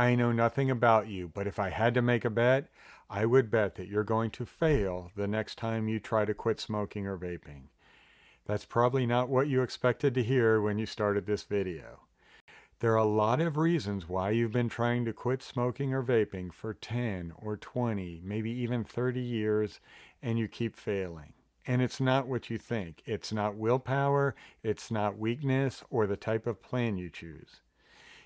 I know nothing about you, but if I had to make a bet, I would bet that you're going to fail the next time you try to quit smoking or vaping. That's probably not what you expected to hear when you started this video. There are a lot of reasons why you've been trying to quit smoking or vaping for 10 or 20, maybe even 30 years, and you keep failing. And it's not what you think. It's not willpower, it's not weakness, or the type of plan you choose.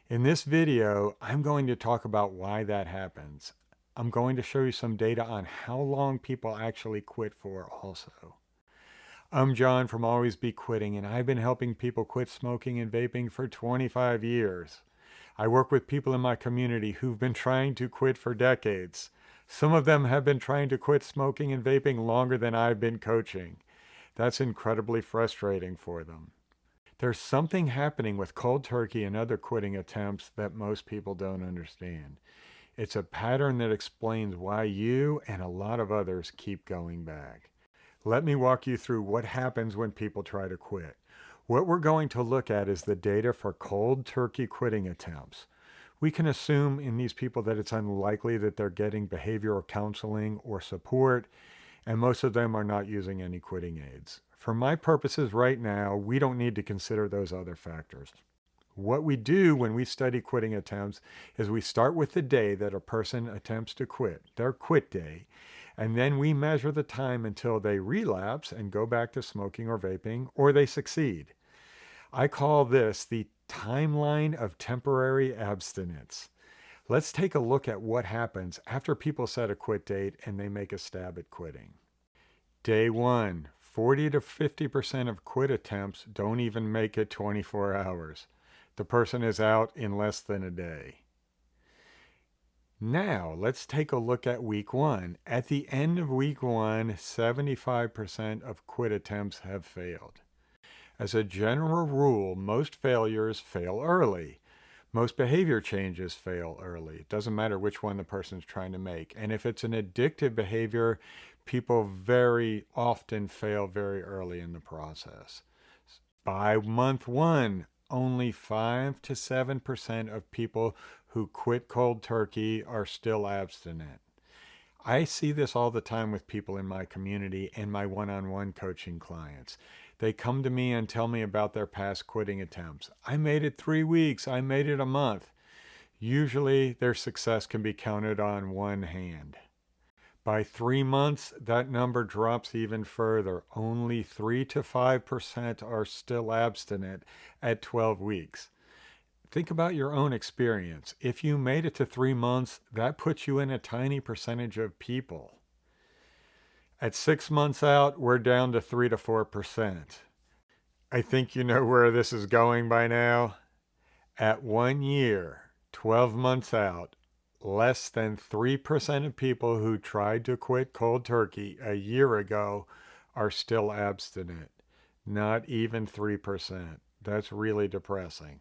In this video, I'm going to talk about why that happens. I'm going to show you some data on how long people actually quit for also. I'm John from Always Be Quitting, and I've been helping people quit smoking and vaping for 25 years. I work with people in my community who've been trying to quit for decades. Some of them have been trying to quit smoking and vaping longer than I've been coaching. That's incredibly frustrating for them. There's something happening with cold turkey and other quitting attempts that most people don't understand. It's a pattern that explains why you and a lot of others keep going back. Let me walk you through what happens when people try to quit. What we're going to look at is the data for cold turkey quitting attempts. We can assume in these people that it's unlikely that they're getting behavioral counseling or support, and most of them are not using any quitting aids. For my purposes right now, we don't need to consider those other factors. What we do when we study quitting attempts is we start with the day that a person attempts to quit, their quit day, and then we measure the time until they relapse and go back to smoking or vaping, or they succeed. I call this the timeline of temporary abstinence. Let's take a look at what happens after people set a quit date and they make a stab at quitting. Day 1, 40 to 50% of quit attempts don't even make it 24 hours. The person is out in less than a day. Now, let's take a look at week 1. At the end of week 1, 75% of quit attempts have failed. As a general rule, most failures fail early. Most behavior changes fail early. It doesn't matter which one the person's trying to make. And if it's an addictive behavior, people very often fail very early in the process. By month 1, only 5 to 7% of people who quit cold turkey are still abstinent. I see this all the time with people in my community and my one-on-one coaching clients. They come to me and tell me about their past quitting attempts. I made it 3 weeks. I made it a month. Usually their success can be counted on one hand. By 3 months, that number drops even further. Only 3 to 5% are still abstinent at 12 weeks. Think about your own experience. If you made it to 3 months, that puts you in a tiny percentage of people. At 6 months out, we're down to 3 to 4%. I think you know where this is going by now. At 1 year, 12 months out, less than 3% of people who tried to quit cold turkey a year ago are still abstinent. Not even 3%. That's really depressing.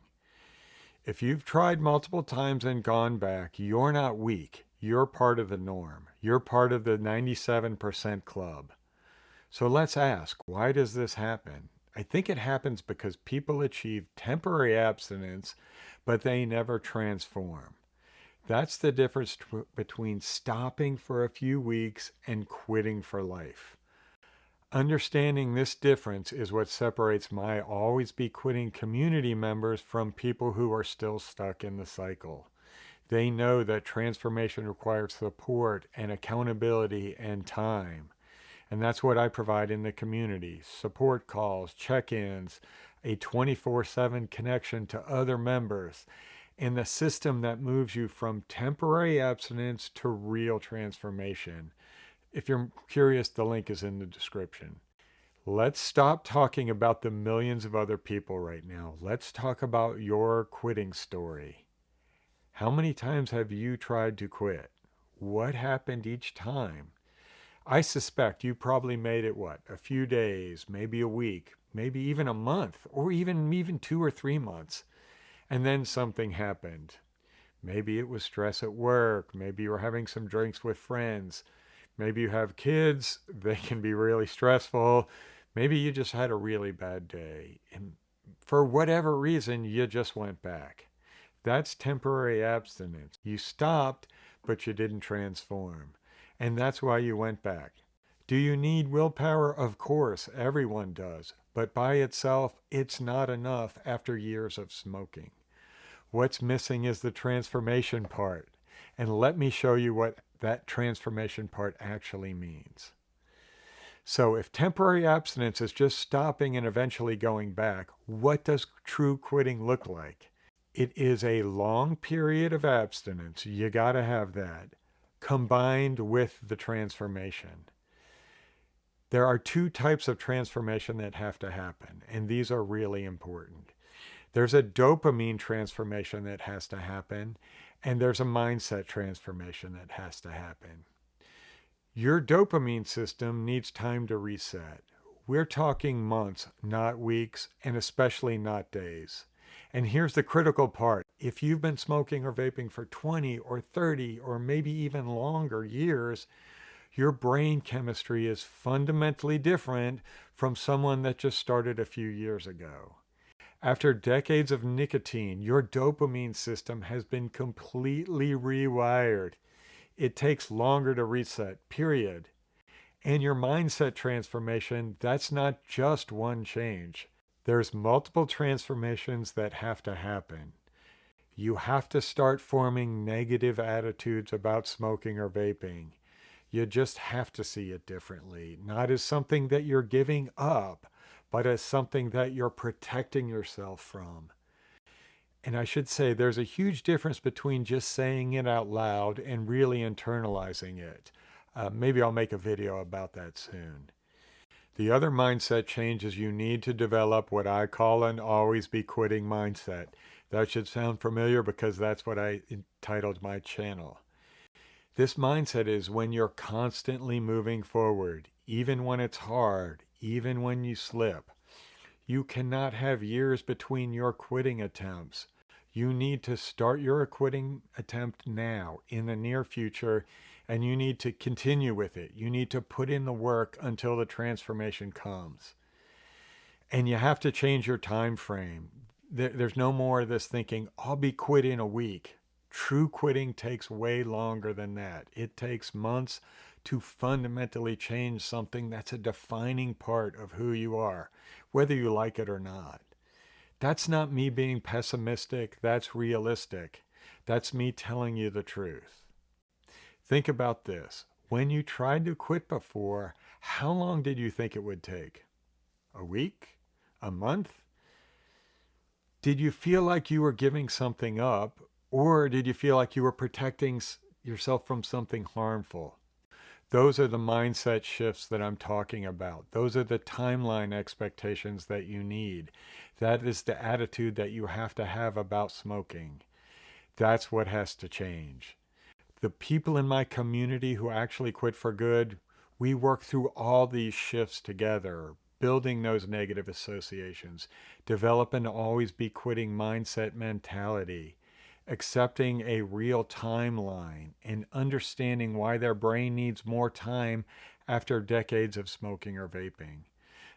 If you've tried multiple times and gone back, you're not weak. You're part of the norm. You're part of the 97% club. So let's ask, why does this happen? I think it happens because people achieve temporary abstinence, but they never transform. That's the difference between stopping for a few weeks and quitting for life. Understanding this difference is what separates my Always Be Quitting community members from people who are still stuck in the cycle. They know that transformation requires support and accountability and time. And that's what I provide in the community. Support calls, check-ins, a 24/7 connection to other members, and the system that moves you from temporary abstinence to real transformation. If you're curious, the link is in the description. Let's stop talking about the millions of other people right now. Let's talk about your quitting story. How many times have you tried to quit? What happened each time? I suspect you probably made it, a few days, maybe a week, maybe even a month, or even 2 or 3 months. And then something happened. Maybe it was stress at work. Maybe you were having some drinks with friends. Maybe you have kids. They can be really stressful. Maybe you just had a really bad day. And for whatever reason, you just went back. That's temporary abstinence. You stopped, but you didn't transform. And that's why you went back. Do you need willpower? Of course, everyone does. But by itself, it's not enough after years of smoking. What's missing is the transformation part. And let me show you what that transformation part actually means. So if temporary abstinence is just stopping and eventually going back, what does true quitting look like? It is a long period of abstinence. You got to have that combined with the transformation. There are two types of transformation that have to happen, and these are really important. There's a dopamine transformation that has to happen, and there's a mindset transformation that has to happen. Your dopamine system needs time to reset. We're talking months, not weeks, and especially not days. And here's the critical part. If you've been smoking or vaping for 20 or 30 or maybe even longer years, your brain chemistry is fundamentally different from someone that just started a few years ago. After decades of nicotine, your dopamine system has been completely rewired. It takes longer to reset, period. And your mindset transformation, that's not just one change. There's multiple transformations that have to happen. You have to start forming negative attitudes about smoking or vaping. You just have to see it differently, not as something that you're giving up, but as something that you're protecting yourself from. And I should say there's a huge difference between just saying it out loud and really internalizing it. Maybe I'll make a video about that soon. The other mindset change is you need to develop what I call an always be quitting mindset. That should sound familiar because that's what I entitled my channel. This mindset is when you're constantly moving forward, even when it's hard, even when you slip. You cannot have years between your quitting attempts. You need to start your quitting attempt now, in the near future, and you need to continue with it. You need to put in the work until the transformation comes. And you have to change your time frame. There's no more of this thinking, I'll be quit in a week. True quitting takes way longer than that. It takes months to fundamentally change something that's a defining part of who you are, whether you like it or not. That's not me being pessimistic. That's realistic. That's me telling you the truth. Think about this. When you tried to quit before, how long did you think it would take? A week? A month? Did you feel like you were giving something up, or did you feel like you were protecting yourself from something harmful? Those are the mindset shifts that I'm talking about. Those are the timeline expectations that you need. That is the attitude that you have to have about smoking. That's what has to change. The people in my community who actually quit for good, we work through all these shifts together, building those negative associations, develop an always be quitting mindset mentality, accepting a real timeline, and understanding why their brain needs more time after decades of smoking or vaping.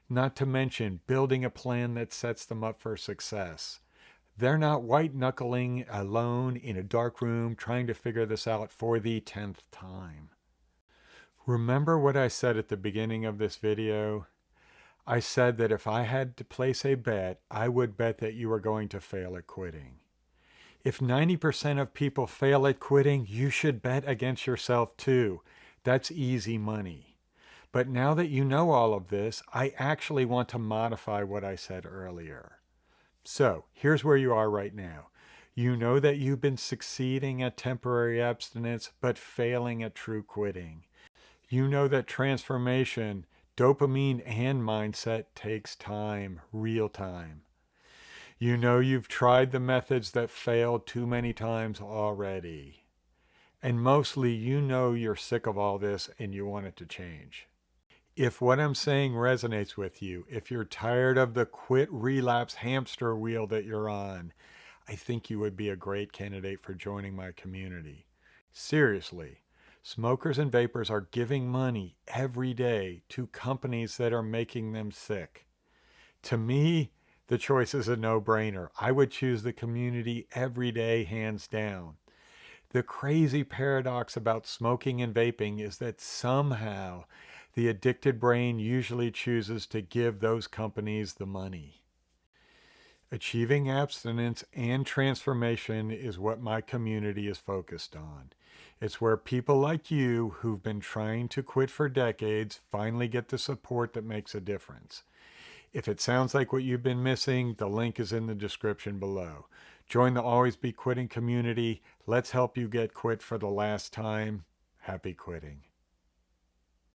Not to mention building a plan that sets them up for success. They're not white-knuckling alone in a dark room trying to figure this out for the 10th time. Remember what I said at the beginning of this video? I said that if I had to place a bet, I would bet that you are going to fail at quitting. If 90% of people fail at quitting, you should bet against yourself too. That's easy money. But now that you know all of this, I actually want to modify what I said earlier. So here's where you are right now. You know that you've been succeeding at temporary abstinence, but failing at true quitting. You know that transformation, dopamine and mindset takes time, real time. You know you've tried the methods that failed too many times already. And mostly you know you're sick of all this and you want it to change. If what I'm saying resonates with you, if you're tired of the quit relapse hamster wheel that you're on, I think you would be a great candidate for joining my community. Seriously, smokers and vapors are giving money every day to companies that are making them sick. To me, The choice is a no-brainer. I would choose the community every day, hands down. The crazy paradox about smoking and vaping is that somehow the addicted brain usually chooses to give those companies the money. Achieving abstinence and transformation is what my community is focused on. It's where people like you who've been trying to quit for decades finally get the support that makes a difference. If it sounds like what you've been missing, the link is in the description below. Join the Always Be Quitting community. Let's help you get quit for the last time. Happy quitting.